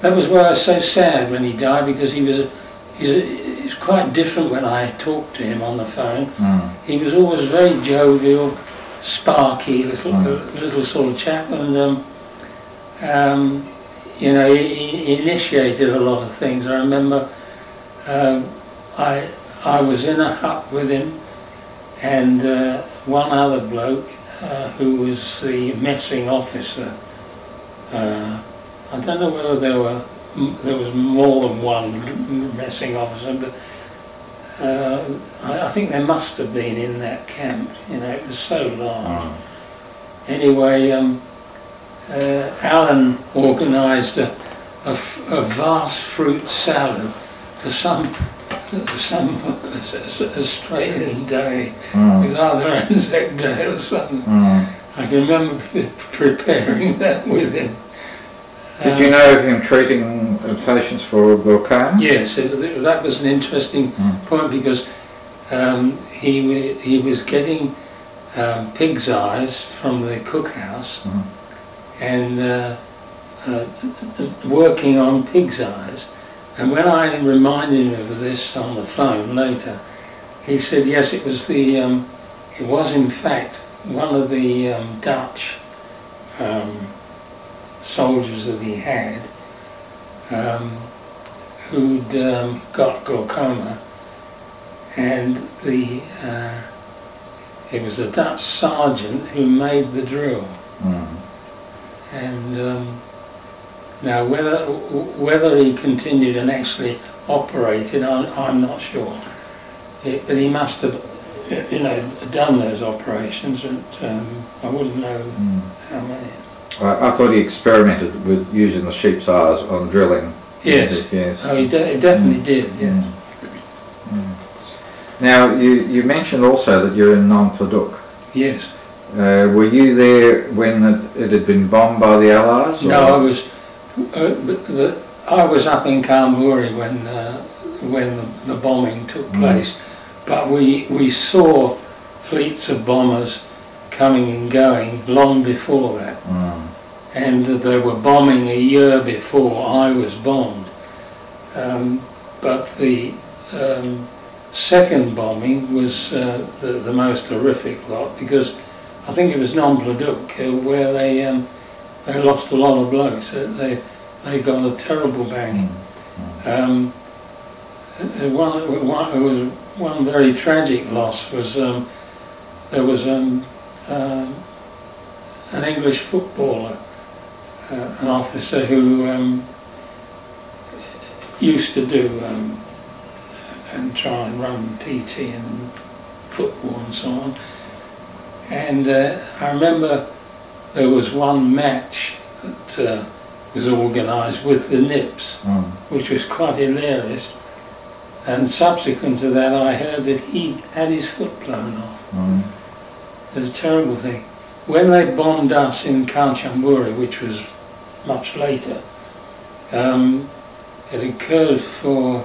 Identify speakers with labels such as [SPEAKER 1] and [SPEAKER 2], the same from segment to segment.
[SPEAKER 1] that was why I was so sad when he died, because he's quite different when I talked to him on the phone. He was always very jovial, sparky, little sort of chap, and you know, he initiated a lot of things. I remember I was in a hut with him, and one other bloke who was the messing officer. I don't know whether there was more than one messing officer, but I think there must have been in that camp. You know, it was so large. Anyway, Alan organised a vast fruit salad for some Australian day. It was either Anzac Day or something. I can remember preparing that with him.
[SPEAKER 2] Did you know of him treating patients for glaucoma?
[SPEAKER 1] Yes, that was an interesting point, because he was getting pig's eyes from the cookhouse and working on pig's eyes. And when I reminded him of this on the phone later, he said yes, it was in fact one of the Dutch soldiers that he had who'd got glaucoma, and it was the Dutch sergeant who made the drill. And now whether he continued and actually operated, I'm not sure. But he must have, you know, done those operations, but I wouldn't know how many.
[SPEAKER 2] I thought he experimented with using the sheep's eyes on drilling.
[SPEAKER 1] Yes.
[SPEAKER 2] Yes.
[SPEAKER 1] Oh, he definitely did. Yes.
[SPEAKER 2] Now you mentioned also that you're in Nong-Pladuk.
[SPEAKER 1] Yes.
[SPEAKER 2] Were you there when it had been bombed by the Allies? Or?
[SPEAKER 1] No, I was up in Kalmuri when the bombing took place, but we saw fleets of bombers coming and going long before that, and they were bombing a year before I was bombed. But the second bombing was the most horrific lot, because I think it was Nong-Pladuk where they lost a lot of blokes. They got a terrible banging. One very tragic loss was there was an English footballer, an officer who used to do and try and run PT and football and so on. And I remember there was one match that was organised with the Nips, which was quite hilarious. And subsequent to that, I heard that he had his foot blown off. It was a terrible thing. When they bombed us in Kanchanaburi, which was much later, it occurred for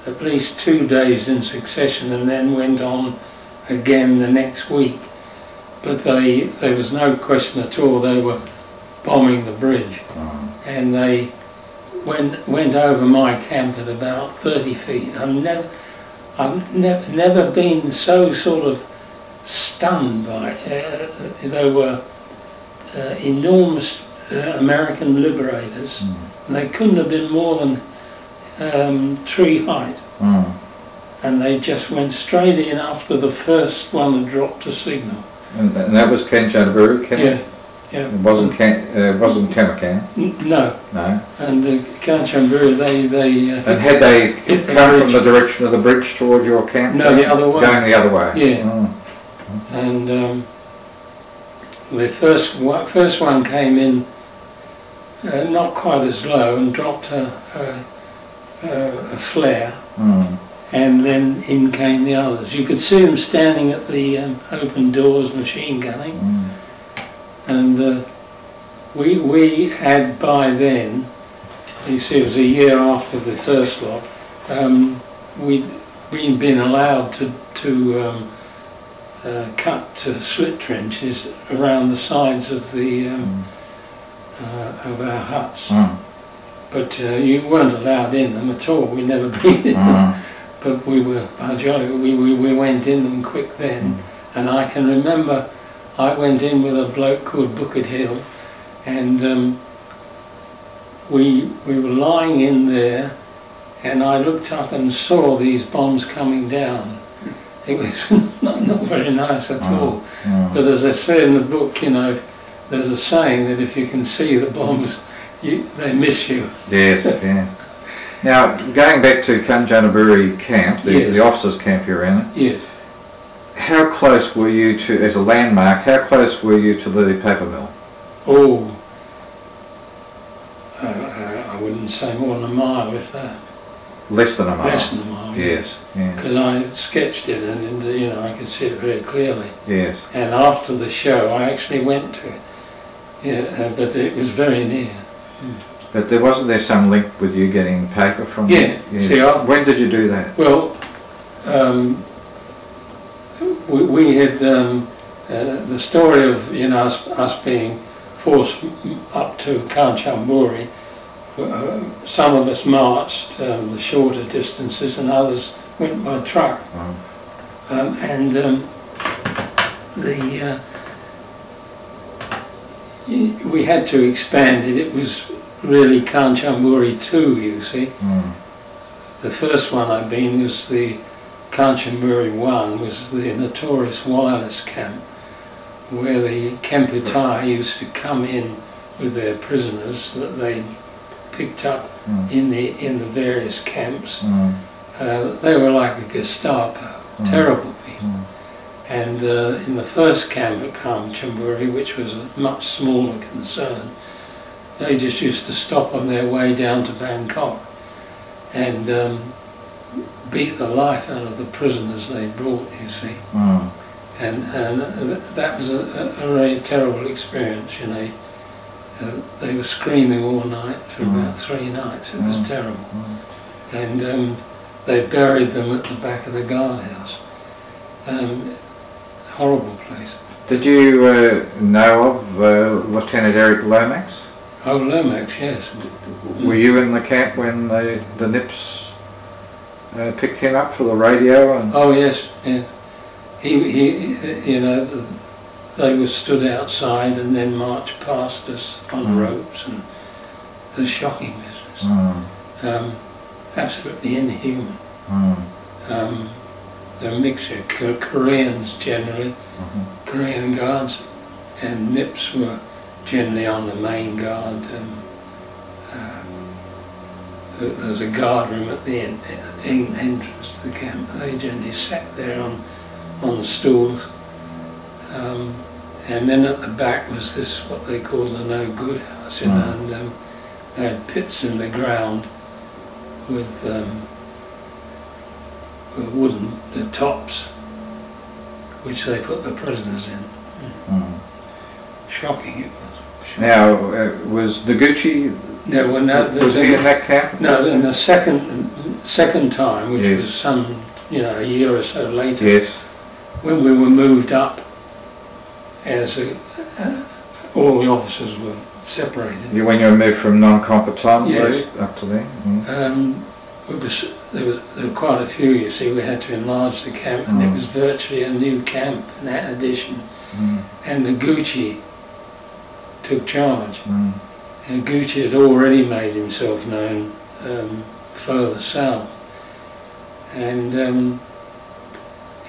[SPEAKER 1] at least 2 days in succession, and then went on again the next week. But there was no question at all, they were bombing the bridge. And they went over my camp at about 30 feet. I've never been so sort of stunned by it. They were enormous American liberators, and they couldn't have been more than tree height. And they just went straight in after the first one had dropped a signal.
[SPEAKER 2] And that was Kanchanaburi?
[SPEAKER 1] Yeah.
[SPEAKER 2] It wasn't Tamarkan?
[SPEAKER 1] No.
[SPEAKER 2] No.
[SPEAKER 1] And Kanchanaburi, they
[SPEAKER 2] and had they come from the direction of the bridge toward your camp?
[SPEAKER 1] No, the other way.
[SPEAKER 2] Going the other way?
[SPEAKER 1] Yeah. And the first one came in not quite as low and dropped a flare. And then in came the others. You could see them standing at the open doors, machine gunning. And we had by then, you see it was a year after the first lot, we'd been allowed to cut slit trenches around the sides of the of our huts.
[SPEAKER 2] Mm.
[SPEAKER 1] But you weren't allowed in them at all. We'd never been in them. But we were, by jolly, we went in them quick then. And I can remember I went in with a bloke called Bucket Hill, and we were lying in there, and I looked up and saw these bombs coming down. It was not very nice at all. But as I say in the book, you know, there's a saying that if you can see the bombs, they miss you.
[SPEAKER 2] Yes, yeah. Now, going back to Kanchanaburi camp, the officers' camp you're in,
[SPEAKER 1] yes.
[SPEAKER 2] How close were you to, as a landmark, how close were you to the paper mill?
[SPEAKER 1] Oh, I wouldn't say more than a mile, if that.
[SPEAKER 2] Less than a mile?
[SPEAKER 1] Less than a mile,
[SPEAKER 2] yes.
[SPEAKER 1] Because I sketched it, and you know, I could see it very clearly.
[SPEAKER 2] Yes.
[SPEAKER 1] And after the show, I actually went to it. Yeah, but it was very near.
[SPEAKER 2] But wasn't there some link with you getting paper from?
[SPEAKER 1] Yeah.
[SPEAKER 2] Yes.
[SPEAKER 1] See,
[SPEAKER 2] when did you do that?
[SPEAKER 1] Well, we had the story of, you know, us being forced up to Kanchanaburi. Some of us marched the shorter distances, and others went by truck. We had to expand it. It was really Kanchanaburi 2, you see. The first one I'd been was the Kanchanaburi 1, was the notorious wireless camp, where the Kemputai used to come in with their prisoners that they picked up in the various camps. They were like a Gestapo, terrible people. And in the first camp at Kanchanaburi, which was a much smaller concern, they just used to stop on their way down to Bangkok and beat the life out of the prisoners they brought, you see. And that was a very terrible experience, you know. They were screaming all night for about 3 nights. It was terrible. And they buried them at the back of the guardhouse. Horrible place.
[SPEAKER 2] Did you know of Lieutenant Eric Lomax?
[SPEAKER 1] Oh, Lomax, yes.
[SPEAKER 2] Were you in the camp when the Nips picked him up for the radio? And
[SPEAKER 1] oh yes, yeah. He, you know, they were stood outside and then marched past us on ropes, and it was a shocking business. Absolutely inhuman. They're a mixture, Koreans generally, Korean guards, and Nips were generally on the main guard. There was a guard room at the entrance to the camp. They generally sat there on stools. And then at the back was this, what they call the no good house, you know, and they had pits in the ground with wooden tops, which they put the prisoners in. Shocking it was. Shocking.
[SPEAKER 2] Now, was Noguchi, was he in that camp?
[SPEAKER 1] No, in the second time, which was some, you know, a year or so later, when we were moved up, as all the officers were separated.
[SPEAKER 2] When you were moved from non-combatant up to there?
[SPEAKER 1] There were quite a few, you see. We had to enlarge the camp, and it was virtually a new camp in that addition. And Noguchi took charge. And Noguchi had already made himself known further south. And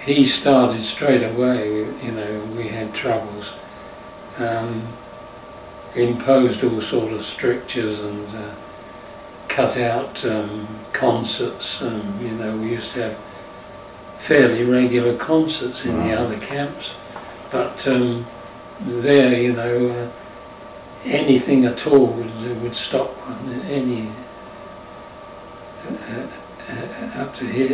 [SPEAKER 1] he started straight away, you know, we had troubles. Imposed all sort of strictures and cut out concerts. You know, we used to have fairly regular concerts in the other camps. But there, you know, anything at all would stop one, any up to here.